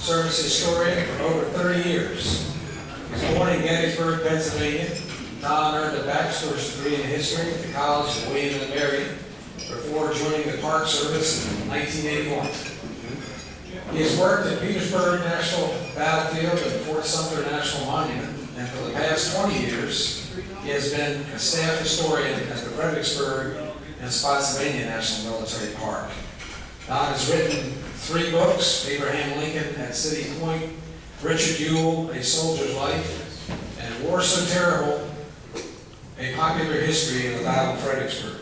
service historian for over 30 years. He was born in Gettysburg, Pennsylvania. Don earned a bachelor's degree in history at the College of William and Mary before joining the Park Service in 1981. He has worked at Petersburg National Battlefield and Fort Sumter National Monument, and for the past 20 years, he has been a staff historian at the Fredericksburg and Spotsylvania National Military Park. Don has written 3 books: Abraham Lincoln at City Point, Richard Ewell, A Soldier's Life, and War So Terrible, A Popular History of the Battle of Fredericksburg.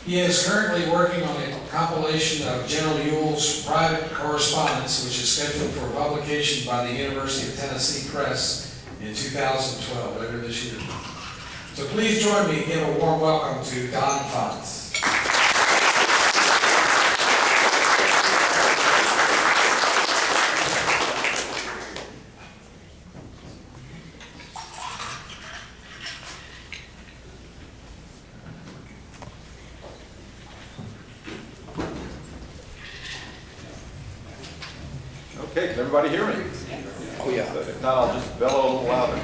He is currently working on a compilation of General Ewell's private correspondence, which is scheduled for publication by the University of Tennessee Press in 2012, later this year. So please join me and give a warm welcome to Don Pfanz. Okay, can everybody hear me? Oh, yeah. If not, I'll just bellow a little louder.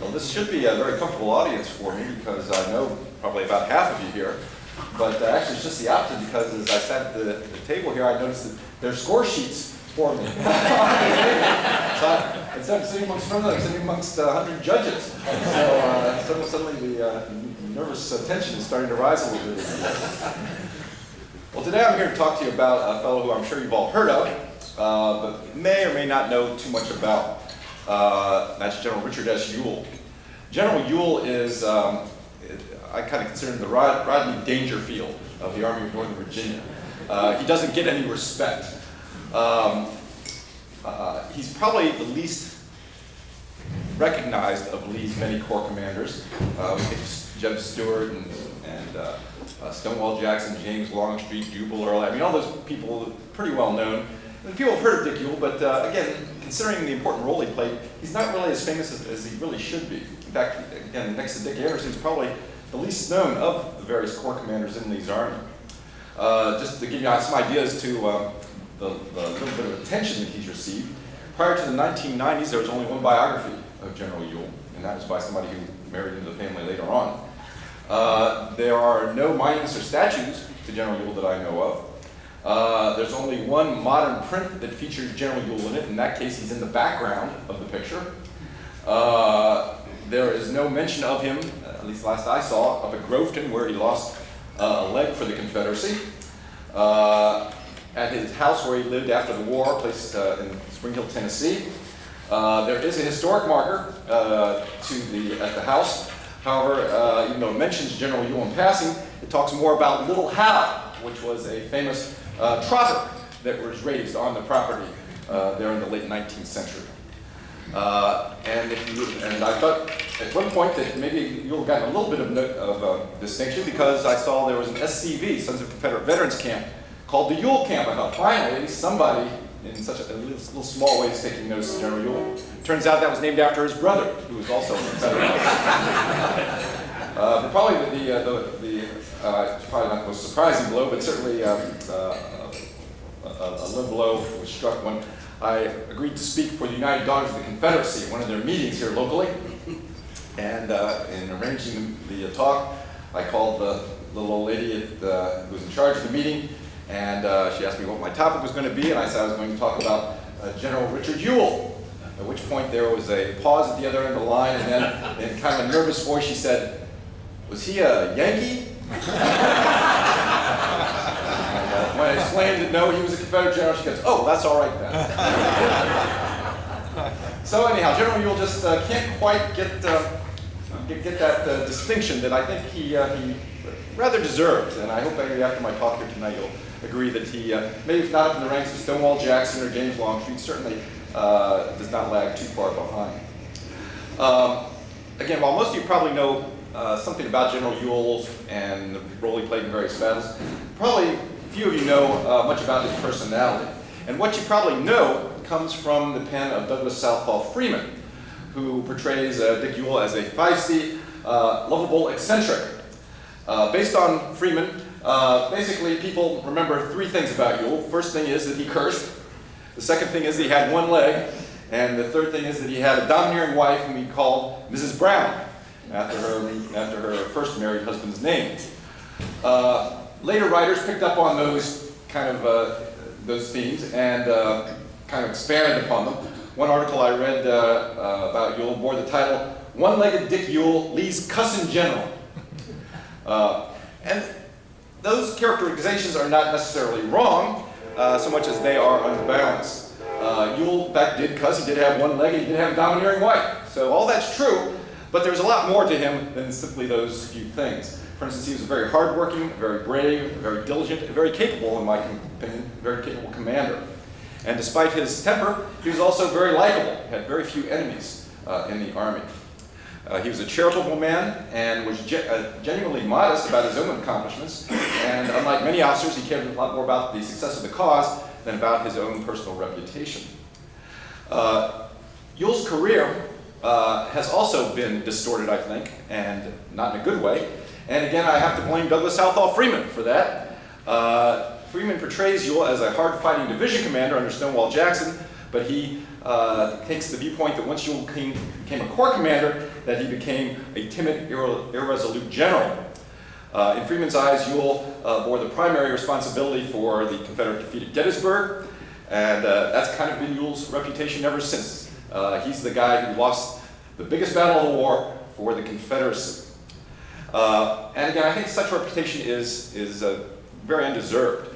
Well, this should be a very comfortable audience for me because I know probably about half of you here. But actually, it's just the opposite because as I sat at the table here, I noticed that there's score sheets for me. So instead of sitting amongst friends, I'm sitting amongst 100 judges. So suddenly the nervous tension is starting to rise a little bit. Well, today I'm here to talk to you about a fellow who I'm sure you've all heard of, but may or may not know too much about. That's General Richard S. Ewell. General Ewell is, I kind of consider him the Rodney Dangerfield of the Army of Northern Virginia. He doesn't get any respect. He's probably the least recognized of Lee's many corps commanders. We think Jeb Stuart and Stonewall Jackson, James Longstreet, Jubal Early. I mean, all those people are pretty well known. And people have heard of Dick Ewell, but again, considering the important role he played, he's not really as famous as he really should be. In fact, again, next to Dick Anderson, he's probably the least known of the various corps commanders in Lee's army. Just to give you some ideas to the little bit of attention that he's received, prior to the 1990s, there was only one biography of General Ewell, and that was by somebody who married into the family later on. There are no monuments or statues to General Ewell that I know of. There's only one modern print that features General Ewell in it. In that case, he's in the background of the picture. There is no mention of him, at least last I saw, up at Groveton, where he lost a leg for the Confederacy. At his house where he lived after the war, placed in Spring Hill, Tennessee. There is a historic marker at the house. However, even though it mentions General Ewell in passing, it talks more about Little Hal, which was a famous trotter that was raised on the property there in the late 19th century. And I thought at one point that maybe Ewell got a little bit of distinction because I saw there was an SCV, Sons of Confederate Veterans Camp, called the Yule Camp. I thought, finally, somebody in such a little small way is taking notice of General Ewell. Turns out that was named after his brother, who was also a Confederate. But probably it's probably not the most surprising blow, but certainly a low blow which struck when I agreed to speak for the United Daughters of the Confederacy at one of their meetings here locally. And in arranging the talk, I called the little old lady who was in charge of the meeting, and she asked me what my topic was going to be, and I said I was going to talk about General Richard Ewell. At which point there was a pause at the other end of the line, and then in kind of a nervous voice she said, "Was he a Yankee?" And, when I explained that no, he was a Confederate general, she goes, "Oh, that's all right then." So anyhow, General Ewell just can't quite get that distinction that I think he rather deserved, and I hope maybe after my talk here tonight you'll agree that he, maybe if not up in the ranks of Stonewall Jackson or James Longstreet, certainly does not lag too far behind. Again, while most of you probably know something about General Ewell and the role he played in various battles, probably few of you know much about his personality. And what you probably know comes from the pen of Douglas Southpaw Freeman, who portrays Dick Ewell as a feisty, lovable eccentric. Based on Freeman, basically people remember three things about Yule. First thing is that he cursed. The second thing is that he had one leg. And the third thing is that he had a domineering wife whom he called Mrs. Brown, after her first married husband's name. Later writers picked up on those those themes and kind of expanded upon them. One article I read about Yule bore the title, "One-Legged Dick Yule Lee's Cussin' General." And those characterizations are not necessarily wrong, so much as they are unbalanced. Yule, in fact, did cuss. He did have one leg, and he did have a domineering wife. So all that's true, but there's a lot more to him than simply those few things. For instance, he was a very hardworking, very brave, very diligent, and very capable, in my opinion, very capable commander. And despite his temper, he was also very likable. He had very few enemies in the army. He was a charitable man and was genuinely modest about his own accomplishments. And unlike many officers, he cared a lot more about the success of the cause than about his own personal reputation. Yule's career has also been distorted, I think, and not in a good way. And again, I have to blame Douglas Southall Freeman for that. Freeman portrays Yule as a hard-fighting division commander under Stonewall Jackson, but he takes the viewpoint that once Yule became a corps commander, that he became a timid, irresolute general. In Freeman's eyes, Yule bore the primary responsibility for the Confederate defeat at Gettysburg, and that's kind of been Yule's reputation ever since. He's the guy who lost the biggest battle of the war for the Confederacy. And again, I think such reputation is very undeserved.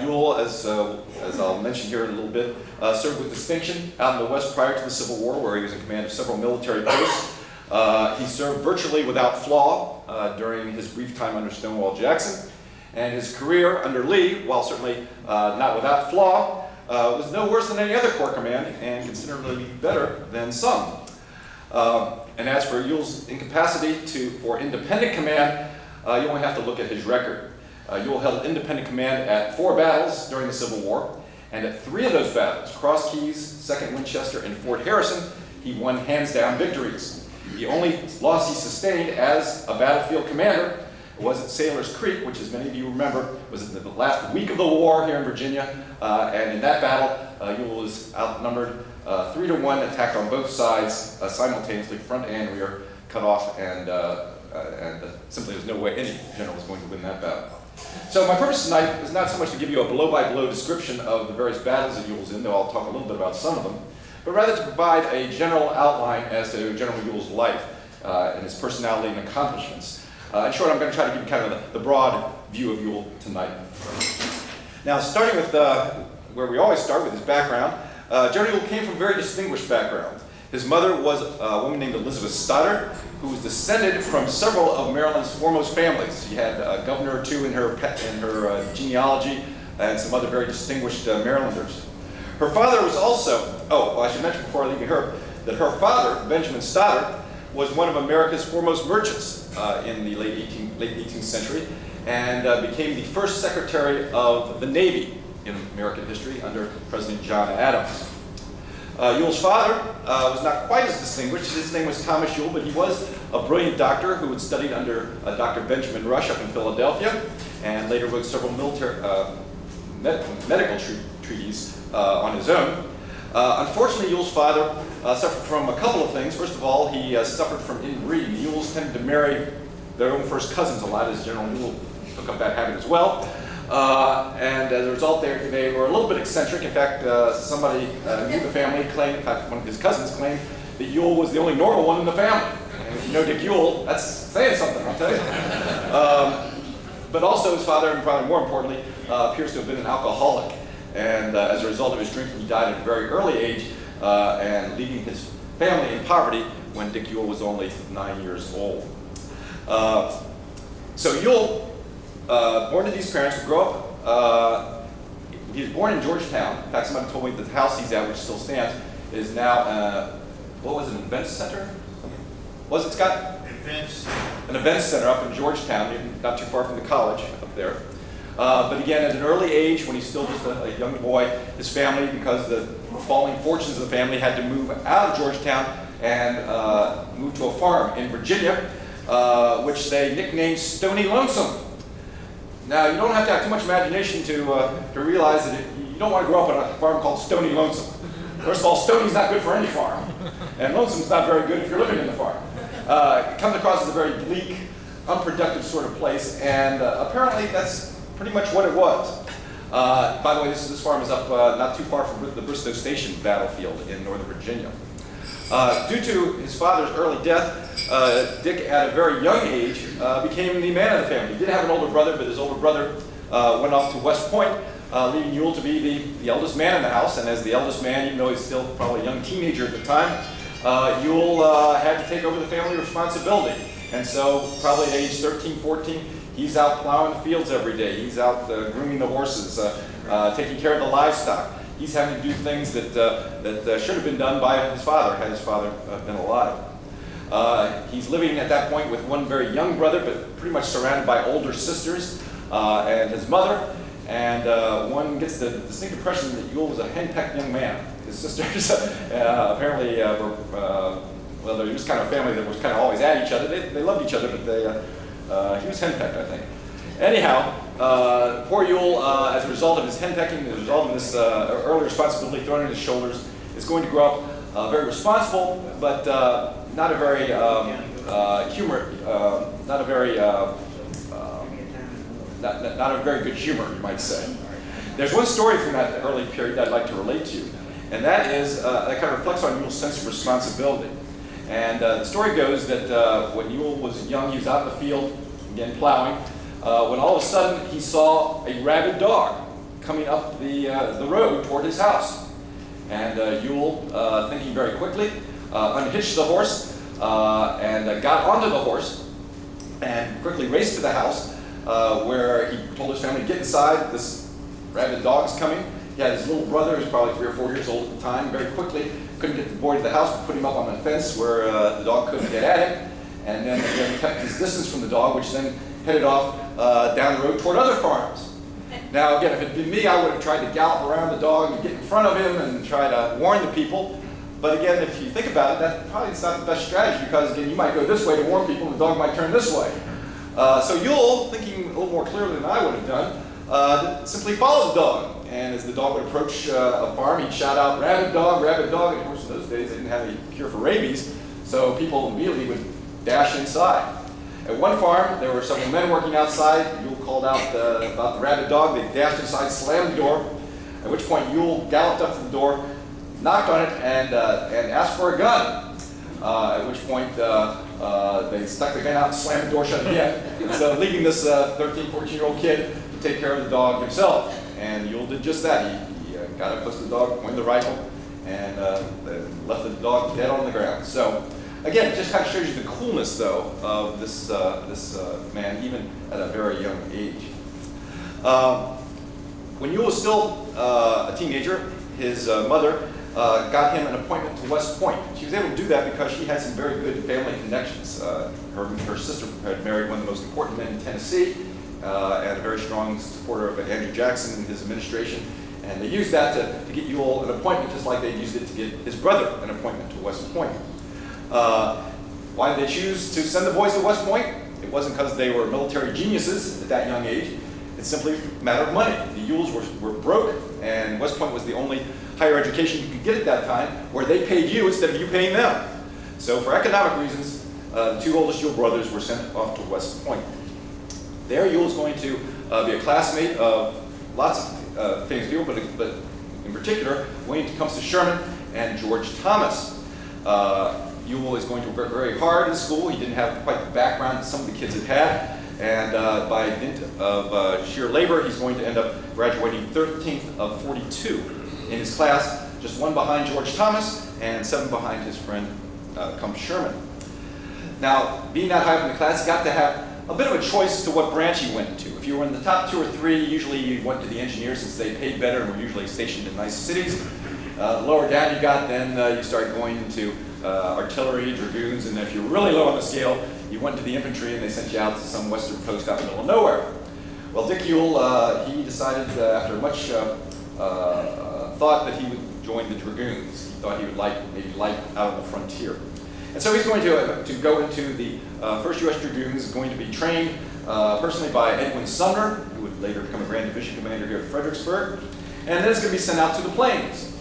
Yule, as I'll mention here in a little bit, served with distinction out in the West prior to the Civil War, where he was in command of several military posts. He served virtually without flaw during his brief time under Stonewall Jackson. And his career under Lee, while certainly not without flaw, was no worse than any other corps command and considerably better than some. And as for Yule's incapacity for independent command, you only have to look at his record. Yule held independent command at 4 battles during the Civil War, and at 3 of those battles, Cross Keys, 2nd Winchester, and Fort Harrison, he won hands-down victories. The only loss he sustained as a battlefield commander was at Sailor's Creek, which, as many of you remember, was in the last week of the war here in Virginia, and in that battle, Yule was outnumbered 3-1, attacked on both sides simultaneously, front and rear, cut off, and simply there's no way any general was going to win that battle. So my purpose tonight is not so much to give you a blow-by-blow description of the various battles that Yule was in, though I'll talk a little bit about some of them, but rather to provide a general outline as to General Yule's life and his personality and accomplishments. In short, I'm going to try to give you kind of the broad view of Yule tonight. Now, starting with where we always start with his background, General Yule came from a very distinguished background. His mother was a woman named Elizabeth Stoddert, who was descended from several of Maryland's foremost families. She had a governor or two in her genealogy, and some other very distinguished Marylanders. Her father was also, I should mention before I leave her, that her father, Benjamin Stoddert, was one of America's foremost merchants in the late 18th century, and became the first Secretary of the Navy in American history under President John Adams. Yule's father was not quite as distinguished. His name was Thomas Yule, but he was a brilliant doctor who had studied under Dr. Benjamin Rush up in Philadelphia, and later wrote several medical treatises on his own. Unfortunately, Yule's father suffered from a couple of things. First of all, he suffered from inbreeding. The Yules tended to marry their own first cousins a lot, as General Yule took up that habit as well. And as a result, they were a little bit eccentric. In fact, somebody knew the family claimed, in fact, one of his cousins claimed that Yule was the only normal one in the family. And if you know Dick Yule, that's saying something, I'll tell you. But also his father, and probably more importantly, appears to have been an alcoholic. And as a result of his drinking, he died at a very early age, and leaving his family in poverty when Dick Yule was only 9 years old. So Yule, born to these parents, would grow up. He was born in Georgetown. In fact, somebody told me that the house he's at, which still stands, is now, what was it, an events center? Was it, Scott? An events center up in Georgetown, not too far from the college up there. But again, at an early age, when he's still just a young boy, his family, because the falling fortunes of the family, had to move out of Georgetown and move to a farm in Virginia. which they nicknamed Stony Lonesome. Now, you don't have to have too much imagination to realize that you don't want to grow up on a farm called Stony Lonesome. First of all, Stony's not good for any farm, and Lonesome's not very good if you're living in the farm. It comes across as a very bleak, unproductive sort of place, and apparently that's pretty much what it was. By the way, this farm is up not too far from the Bristow Station battlefield in Northern Virginia. Due to his father's early death, Dick, at a very young age, became the man of the family. He did have an older brother, but his older brother went off to West Point, leaving Yule to be the eldest man in the house. And as the eldest man, even though he's still probably a young teenager at the time, Yule had to take over the family responsibility. And so, probably at age 13, 14, he's out plowing the fields every day. He's out grooming the horses, taking care of the livestock. He's having to do things that should have been done by his father, had his father been alive. He's living at that point with one very young brother, but pretty much surrounded by older sisters and his mother. And one gets the distinct impression that Yule was a henpecked young man. His sisters apparently were, well, they were just kind of a family that was kind of always at each other. They loved each other, but he was henpecked, I think. Anyhow, poor Yule, as a result of his henpecking, as a result of this early responsibility thrown on his shoulders, is going to grow up very responsible, but not a very not a very good humor, you might say. There's one story from that early period I'd like to relate to you, and that is that kind of reflects on Yule's sense of responsibility. And the story goes that when Yule was young, he was out in the field, again plowing, when all of a sudden he saw a rabid dog coming up the road toward his house. And Yule, thinking very quickly, unhitched the horse and got onto the horse and quickly raced to the house where he told his family to get inside. This rabid dog is coming. He had his little brother, who was probably 3 or 4 years old at the time, very quickly couldn't get the boy to the house, but put him up on a fence where the dog couldn't get at him. And then again kept his distance from the dog, which then headed off down the road toward other farms. Now again, if it had been me, I would have tried to gallop around the dog and get in front of him and try to warn the people. But again, if you think about it, that probably is not the best strategy, because again, you might go this way to warn people and the dog might turn this way. So Yule, thinking a little more clearly than I would have done, simply followed the dog. And as the dog would approach a farm, he'd shout out, rabid dog, rabid dog. And of course, in those days, they didn't have any cure for rabies, so people immediately would dash inside. At one farm, there were several men working outside. Yule called out about the rabid dog. They dashed inside, slammed the door, at which point Yule galloped up to the door, knocked on it, and asked for a gun. At which point they stuck the gun out and slammed the door shut again. So leaving this 13, 14-year-old kid to take care of the dog himself. And Yule did just that. He got up close to the dog, pointed the rifle, and left the dog dead on the ground. So again, it just kind of shows you the coolness, though, of this man, even at a very young age. When Yule was still a teenager, his mother got him an appointment to West Point. She was able to do that because she had some very good family connections. Her sister had married one of the most important men in Tennessee, and a very strong supporter of Andrew Jackson and his administration. And they used that to get Yule an appointment, just like they used it to get his brother an appointment to West Point. Why did they choose to send the boys to West Point? It wasn't because they were military geniuses at that young age. It's simply a matter of money. The Yules were broke, and West Point was the only higher education you could get at that time, where they paid you instead of you paying them. So for economic reasons, the 2 oldest Yule brothers were sent off to West Point. There, Yule is going to be a classmate of lots of famous people, but in particular, William Tecumseh Sherman and George Thomas. Yule is going to work very hard in school. He didn't have quite the background that some of the kids had, and by dint of sheer labor, he's going to end up graduating 13th of 42 in his class, just 1 behind George Thomas and 7 behind his friend Tecumseh Sherman. Now, being that high up in the class, he got to have a bit of a choice as to what branch he went to. If you were in the top 2 or 3, usually you went to the engineers since they paid better and were usually stationed in nice cities. The lower down you got, then you started going into artillery, dragoons, and if you were really low on the scale, you went to the infantry and they sent you out to some western post out in the middle of nowhere. Well, Dick Yule, he decided after much thought that he would join the dragoons. He thought he would like maybe life out on the frontier. And so he's going to go into the 1st U.S. Dragoons, going to be trained personally by Edwin Sumner, who would later become a Grand Division Commander here at Fredericksburg. And then he's going to be sent out to the plains,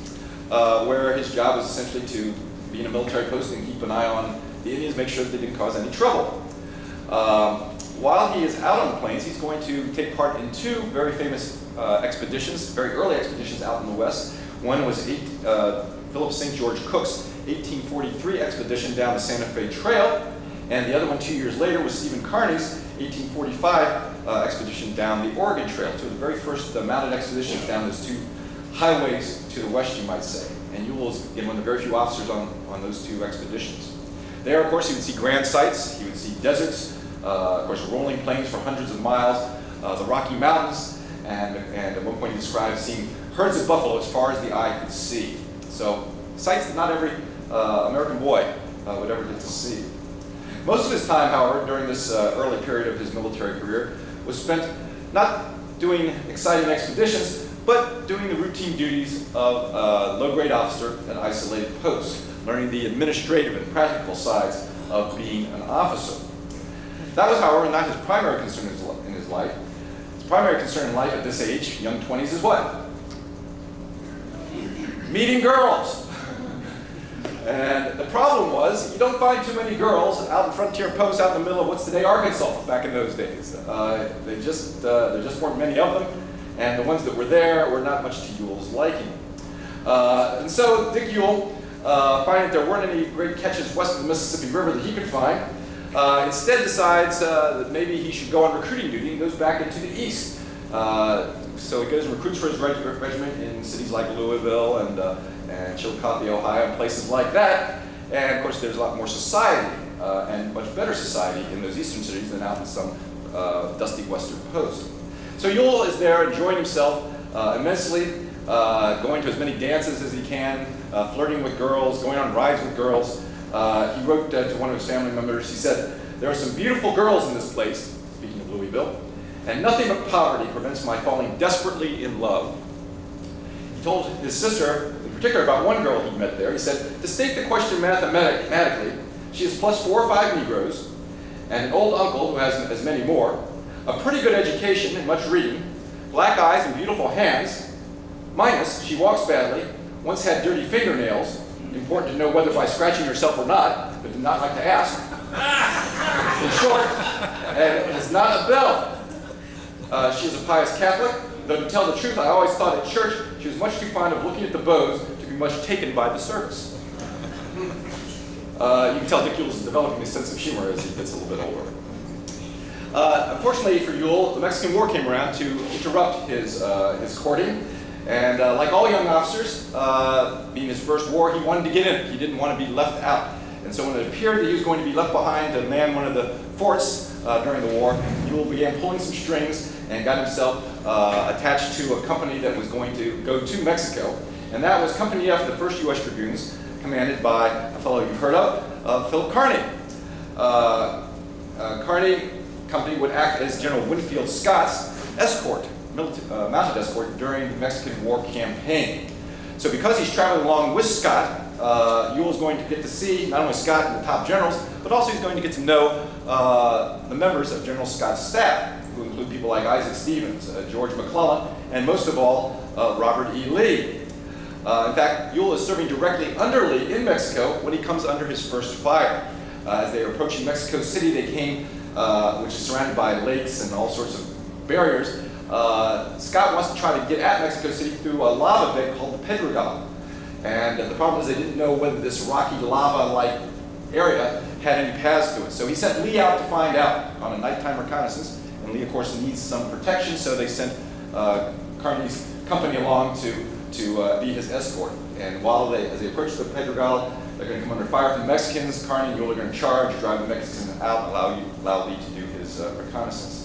where his job is essentially to be in a military post and keep an eye on the Indians, make sure that they didn't cause any trouble. While he is out on the plains, he's going to take part in 2 very famous expeditions, very early expeditions out in the West. One was Philip St. George Cook's 1843 expedition down the Santa Fe Trail, and the other one 2 years later was Stephen Kearny's 1845 expedition down the Oregon Trail. So the very first mounted expeditions down those 2 highways to the west, you might say. And Ewell was one of the very few officers on those 2 expeditions. There, of course, he would see grand sights, he would see deserts, of course, rolling plains for hundreds of miles, the Rocky Mountains, and at one point he described seeing herds of buffalo as far as the eye could see. So, sights that not every American boy would ever get to see. Most of his time, however, during this early period of his military career was spent not doing exciting expeditions, but doing the routine duties of a low-grade officer at isolated posts, learning the administrative and practical sides of being an officer. That was, however, not his primary concern in his life. His primary concern in life at this age, young 20s, is what? Meeting girls. And the problem was, you don't find too many girls out in frontier posts out in the middle of what's today Arkansas back in those days. There just weren't many of them, and the ones that were there were not much to Ewell's liking. And so Dick Ewell, finding that there weren't any great catches west of the Mississippi River that he could find, instead decides that maybe he should go on recruiting duty and goes back into the east. So he goes and recruits for his regiment in cities like Louisville and Chillicothe, Ohio, and places like that. And of course, there's a lot more society and much better society in those eastern cities than out in some dusty western post. So Ewell is there enjoying himself immensely, going to as many dances as he can, flirting with girls, going on rides with girls. He wrote to one of his family members, he said, "There are some beautiful girls in this place," speaking of Louisville, "and nothing but poverty prevents my falling desperately in love." He told his sister, in particular, about one girl he met there. He said, "To state the question mathematically, she is plus 4 or 5 Negroes, and an old uncle who has as many more, a pretty good education and much reading, black eyes and beautiful hands, minus she walks badly, once had dirty fingernails, important to know whether by scratching herself or not, but did not like to ask. In short, and is not a belle. She is a pious Catholic, though to tell the truth, I always thought at church she was much too fond of looking at the bows to be much taken by the service." You can tell Dick Ewell is developing a sense of humor as he gets a little bit older. Unfortunately for Ewell, the Mexican War came around to interrupt his courting. And like all young officers, being his first war, he wanted to get in. He didn't want to be left out. And so when it appeared that he was going to be left behind to man one of the forts during the war, Ewell began pulling some strings and got himself attached to a company that was going to go to Mexico. And that was Company F, the 1st U.S. Dragoons, commanded by a fellow you've heard of, Philip Kearny. Kearny Company would act as General Winfield Scott's escort, mounted escort during the Mexican War campaign. So because he's traveling along with Scott, Ewell's going to get to see not only Scott and the top generals, but also he's going to get to know the members of General Scott's staff, who include people like Isaac Stevens, George McClellan, and most of all, Robert E. Lee. In fact, Ewell is serving directly under Lee in Mexico when he comes under his first fire. As they are approaching Mexico City, they came, which is surrounded by lakes and all sorts of barriers. Scott wants to try to get at Mexico City through a lava bed called the Pedregal. And the problem is they didn't know whether this rocky lava-like area had any paths to it. So he sent Lee out to find out on a nighttime reconnaissance. And Lee, of course, needs some protection, so they sent Kearny's company along to be his escort. And as they approach the Pedregal, they're going to come under fire from the Mexicans. Kearny and Ewell are going to charge, drive the Mexicans out, and allow Lee to do his reconnaissance.